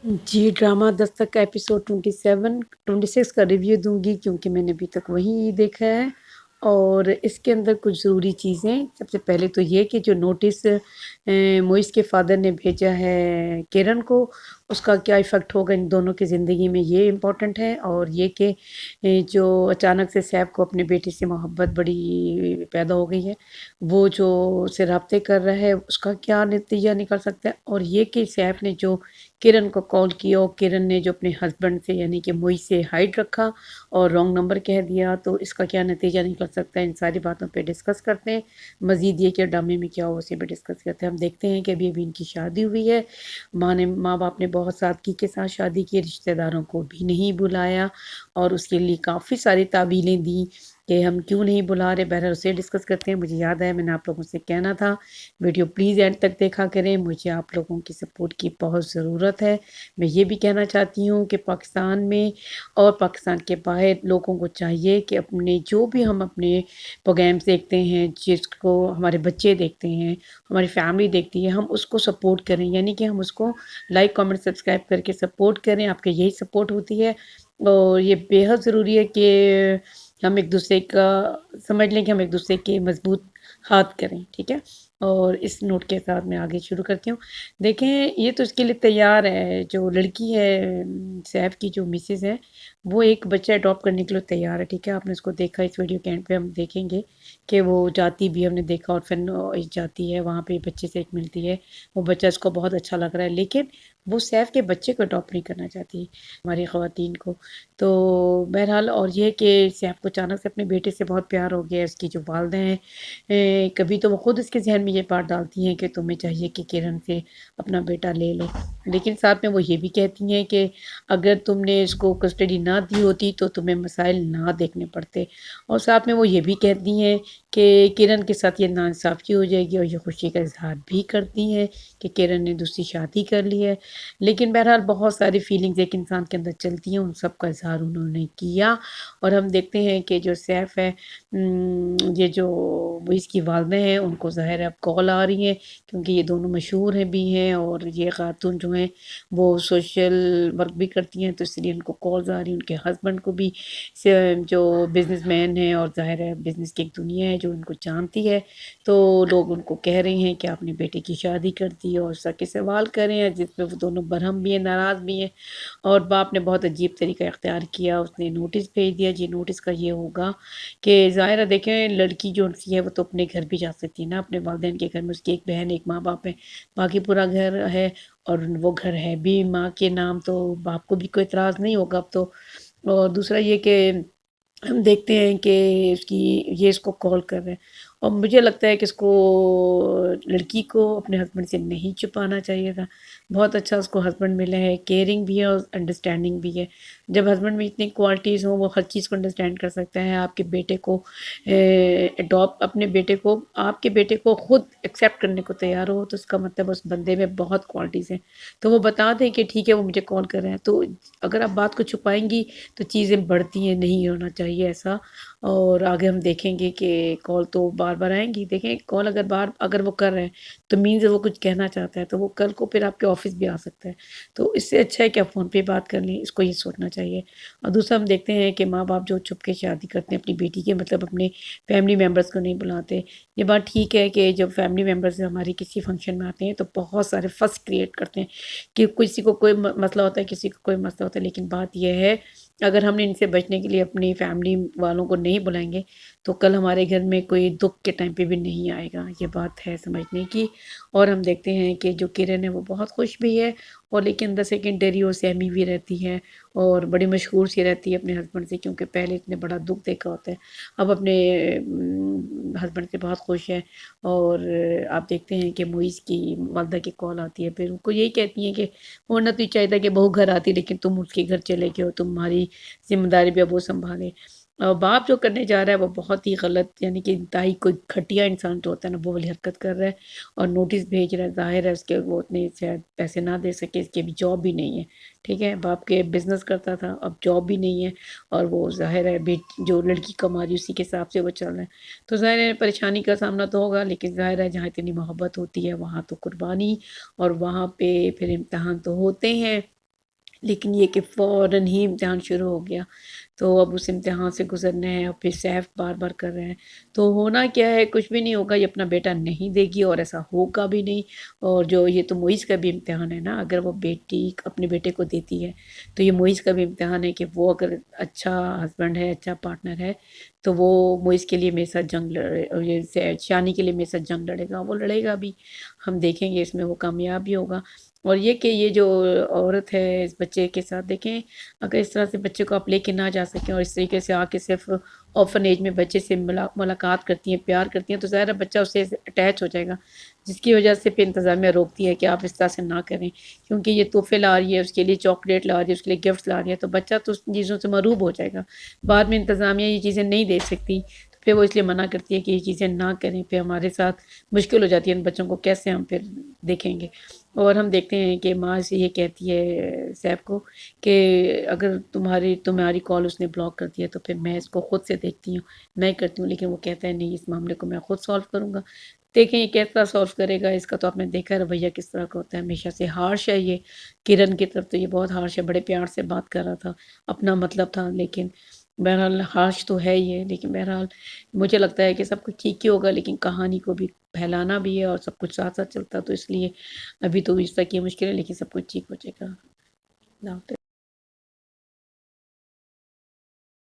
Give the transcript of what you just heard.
जी, drama Dastak का episode 26 का review दूँगी क्योंकि मैंने अभी तक वही देखा है। और इसके अंदर कुछ ज़रूरी चीज़ें, सबसे पहले तो ये कि जो नोटिस मोइस के फ़ादर ने भेजा है किरण को, उसका क्या इफ़ेक्ट होगा इन दोनों की ज़िंदगी में, ये इम्पोर्टेंट है। और ये कि जो अचानक से सैफ को अपनी बेटी से मोहब्बत बड़ी पैदा हो गई है, वो जो उससे राब्ते कर रहा है, उसका क्या नतीजा निकल सकता है। और ये कि सैफ ने जो किरण को कॉल किया और किरण ने जो अपने हस्बैंड से यानी कि मोइस से हाइड रखा और रॉन्ग नंबर कह दिया, तो इसका क्या नतीजा निकल सकता है, इन सारी बातों पे डिस्कस करते हैं। मज़ीद ये कि ड्रामे में क्या हो उसी पे डिस्कस करते हैं। हम देखते हैं कि अभी इनकी शादी हुई है, माँ बाप ने बहुत सादगी के साथ शादी की, रिश्तेदारों को भी नहीं बुलाया और उसके लिए काफ़ी सारी तावीलें दी कि हम क्यों नहीं बुला रहे। बहरहाल उसे डिस्कस करते हैं। मुझे याद है मैंने आप लोगों से कहना था, वीडियो प्लीज़ एंड तक देखा करें, मुझे आप लोगों की सपोर्ट की बहुत ज़रूरत है। मैं ये भी कहना चाहती हूँ कि पाकिस्तान में और पाकिस्तान के बाहर लोगों को चाहिए कि अपने जो भी हम अपने प्रोग्राम्स देखते हैं, जिसको हमारे बच्चे देखते हैं, हमारी फैमिली देखती है, हम उसको सपोर्ट करें, यानी कि हम उसको लाइक कमेंट सब्सक्राइब करके सपोर्ट करें। आपकी यही सपोर्ट होती है और ये बेहद ज़रूरी है कि हम एक दूसरे का समझ लें कि हम एक दूसरे के मजबूत हाथ करें, ठीक है। और इस नोट के साथ मैं आगे शुरू करती हूँ। देखें, ये तो इसके लिए तैयार है, जो लड़की है सैफ की जो मिसेज़ है, वो एक बच्चा अडॉप्ट करने के लिए तैयार है, ठीक है। आपने उसको देखा, इस वीडियो के एंड पे हम देखेंगे कि वो जाती भी, हमने देखा, और फिर जाती है वहाँ पे बच्चे से एक मिलती है, वो बच्चा इसको बहुत अच्छा लग रहा है, लेकिन वो सैफ के बच्चे को अडॉप्ट नहीं करना चाहती हमारी ख़वातीन को। तो बहरहाल, और ये कि सैफ को अचानक से अपने बेटे से बहुत प्यार हो गया। इसकी जो वालदा हैं, कभी तो वो खुद इसके जहन में ये बात डालती हैं कि तुम्हें चाहिए कि किरण से अपना बेटा ले लो, लेकिन साथ में वो ये भी कहती हैं कि अगर तुमने इसको कस्टडी ना दी होती तो तुम्हें मसाइल ना देखने पड़ते। और साथ में वो ये भी कहती हैं कि किरण के साथ ये नाइंसाफ़ी हो जाएगी, और ये खुशी का इजहार भी करती हैं कि किरण ने दूसरी शादी कर ली है। लेकिन बहरहाल बहुत सारी फीलिंग्स एक इंसान के अंदर चलती हैं, उन सब का इजहार उन्होंने किया। और हम देखते हैं कि जो सैफ है, ये जो वो इसकी वालदा हैं, उनको ज़ाहिर है अब कॉल आ रही हैं, क्योंकि ये दोनों मशहूर हैं भी हैं और ये खातून जो हैं वो सोशल वर्क भी करती हैं, तो इसलिए उनको कॉल्स आ रही हैं। उनके हस्बैंड को भी जो बिजनेसमैन है, और ज़ाहिर है बिजनेस की एक दुनिया है जो उनको जानती है, तो लोग उनको कह रहे हैं कि आपने बेटे की शादी कर दी, और सा के सवाल कर रहे हैं, जिसमें वो दोनों बरहम भी हैं, नाराज़ भी हैं। और बाप ने बहुत अजीब तरीका इख्तियार किया, उसने नोटिस भेज दिया। जी, नोटिस का ये होगा कि ज़ाहिर है देखें, लड़की जो सी है वो तो अपने घर भी जा सकती है ना, अपने वालिदैन के घर में। उसकी एक बहन, एक माँ बाप है, बाकी पूरा घर है, और वो घर है भी माँ के नाम, तो बाप को भी कोई एतराज़ नहीं होगा अब तो। और दूसरा ये कि हम देखते हैं कि उसकी ये इसको कॉल कर रहे हैं, और मुझे लगता है कि इसको, लड़की को अपने हस्बैंड से नहीं छुपाना चाहिए था। बहुत अच्छा उसको हस्बैंड मिला है, केयरिंग भी है और अंडरस्टैंडिंग भी है। जब हस्बैंड में इतनी क्वालिटीज़ हों, वो हर चीज़ को अंडरस्टैंड कर सकता है। आपके बेटे को अडॉप्ट, अपने बेटे को, आपके बेटे को खुद एक्सेप्ट करने को तैयार हो, तो उसका मतलब उस बंदे में बहुत क्वालिटीज़ हैं। तो वो बता दें कि ठीक है वो मुझे कॉल कर रहे हैं, तो अगर आप बात को छुपाएंगी तो चीज़ें बढ़ती हैं, नहीं होना चाहिए ऐसा। और आगे हम देखेंगे कि कॉल तो बार बार आएंगी। देखें, कॉल अगर वो कर रहे हैं तो मीन्स वो कुछ कहना चाहता है, तो वो कल को फिर आपके ऑफिस भी आ सकता है। तो इससे अच्छा है कि आप फ़ोन पे बात कर लें, इसको ये सोचना चाहिए। और दूसरा हम देखते हैं कि माँ बाप जो छुप के शादी करते हैं अपनी बेटी के, मतलब अपने फैमिली मेम्बर्स को नहीं बुलाते। ये बात ठीक है कि जब फैमिली मेम्बर्स हमारी किसी फंक्शन में आते हैं तो बहुत सारे फस क्रिएट करते हैं कि किसी को कोई मसला होता है, किसी को कोई मसला होता है। लेकिन बात यह है, अगर हमने इनसे बचने के लिए अपनी फैमिली वालों को नहीं बुलाएंगे, तो कल हमारे घर में कोई दुख के टाइम पे भी नहीं आएगा। ये बात है समझने की। और हम देखते हैं कि जो किरण है वो बहुत खुश भी है, और लेकिन अंदर से डरी और सहमी भी रहती है, और बड़ी मशहूर सी रहती है अपने हस्बैंड से, क्योंकि पहले इतने बड़ा दुख देखा होता है। अब अपने हस्बैंड से बहुत खुश है। और आप देखते हैं कि मुइज़ की वालदा की कॉल आती है, फिर उनको यही कहती हैं कि होना तो ये चाहिए था कि बहू घर आती, लेकिन तुम उसके घर चले गए हो, तुम्हारी ज़िम्मेदारी भी अब वो सँभाले। बाप जो करने जा रहा है वो बहुत ही गलत, यानी कि इंतहाई कोई घटिया इंसान जो होता है ना, वो वाली हरकत कर रहा है। और नोटिस भेज रहा है, ज़ाहिर है उसके वो उतने शायद पैसे ना दे सके, इसकी अभी जॉब भी नहीं है, ठीक है। बाप के बिज़नेस करता था, अब जॉब भी नहीं है, और वो ज़ाहिर है जो लड़की कमा रही है उसी के हिसाब से वो चल रहा है। तो ज़ाहिर है परेशानी का सामना तो होगा, लेकिन ज़ाहिर है जहाँ इतनी मोहब्बत होती है वहाँ तो कुर्बानी, और वहाँ पे फिर इम्तहान तो होते हैं। لیکن یہ کہ فوراً ہی امتحان شروع ہو گیا، تو اب اس امتحان سے گزرنا ہے اور پھر سیف بار بار کر رہے ہیں، تو ہونا کیا ہے، کچھ بھی نہیں ہوگا، یہ اپنا بیٹا نہیں دے گی اور ایسا ہوگا بھی نہیں۔ اور جو یہ تو معیز کا بھی امتحان ہے نا، اگر وہ بیٹی اپنے بیٹے کو دیتی ہے تو یہ معیز کا بھی امتحان ہے کہ وہ اگر اچھا ہسبینڈ ہے، اچھا پارٹنر ہے، تو وہ معیز کے لیے میرے ساتھ جنگ لڑے، اور یہ شانی کے لیے میرے ساتھ جنگ لڑے گا، وہ لڑے گا بھی، ہم دیکھیں گے اس میں وہ کامیاب بھی ہوگا۔ اور یہ کہ یہ جو عورت ہے اس بچے کے ساتھ، دیکھیں اگر اس طرح سے بچے کو آپ لے کے نہ جا سکیں اور اس طریقے سے آ کے صرف آرفن ایج میں بچے سے ملاقات کرتی ہیں، پیار کرتی ہیں، تو ظاہر ہے بچہ اس سے اٹیچ ہو جائے گا، جس کی وجہ سے پھر انتظامیہ روکتی ہے کہ آپ اس طرح سے نہ کریں، کیونکہ یہ تحفے لا رہی ہے، اس کے لیے چاکلیٹ لا رہی ہے، اس کے لیے گفٹس لا رہی ہے، تو بچہ تو اس چیزوں سے مروب ہو جائے گا، بعد میں انتظامیہ یہ چیزیں نہیں دے سکتی، تو پھر وہ اس لیے منع کرتی ہے کہ یہ چیزیں نہ کریں، پھر ہمارے ساتھ مشکل ہو جاتی ہے، ان بچوں کو کیسے ہم پھر دیکھیں گے۔ اور ہم دیکھتے ہیں کہ ماں سے یہ کہتی ہے سیف کو کہ اگر تمہاری کال اس نے بلاک کر دیا تو پھر میں اس کو خود سے دیکھتی ہوں، میں کرتی ہوں، لیکن وہ کہتا ہے نہیں، اس معاملے کو میں خود سالو کروں گا۔ دیکھیں یہ کیسا سالو کرے گا، اس کا تو آپ نے دیکھا ہے رویہ کس طرح کا ہوتا ہے، ہمیشہ سے ہارش ہے یہ، کرن کی طرف تو یہ بہت ہارش ہے، بڑے پیار سے بات کر رہا تھا، اپنا مطلب تھا، لیکن بہرحال ہارش تو ہے ہی ہے، لیکن بہرحال مجھے لگتا ہے کہ سب کچھ ٹھیک ہی ہوگا، لیکن کہانی کو بھی پھیلانا بھی ہے اور سب کچھ ساتھ ساتھ چلتا، تو اس لیے ابھی تو اس تک یہ مشکل ہے، لیکن سب کچھ ٹھیک ہو جائے گا۔ اللہ حافظ۔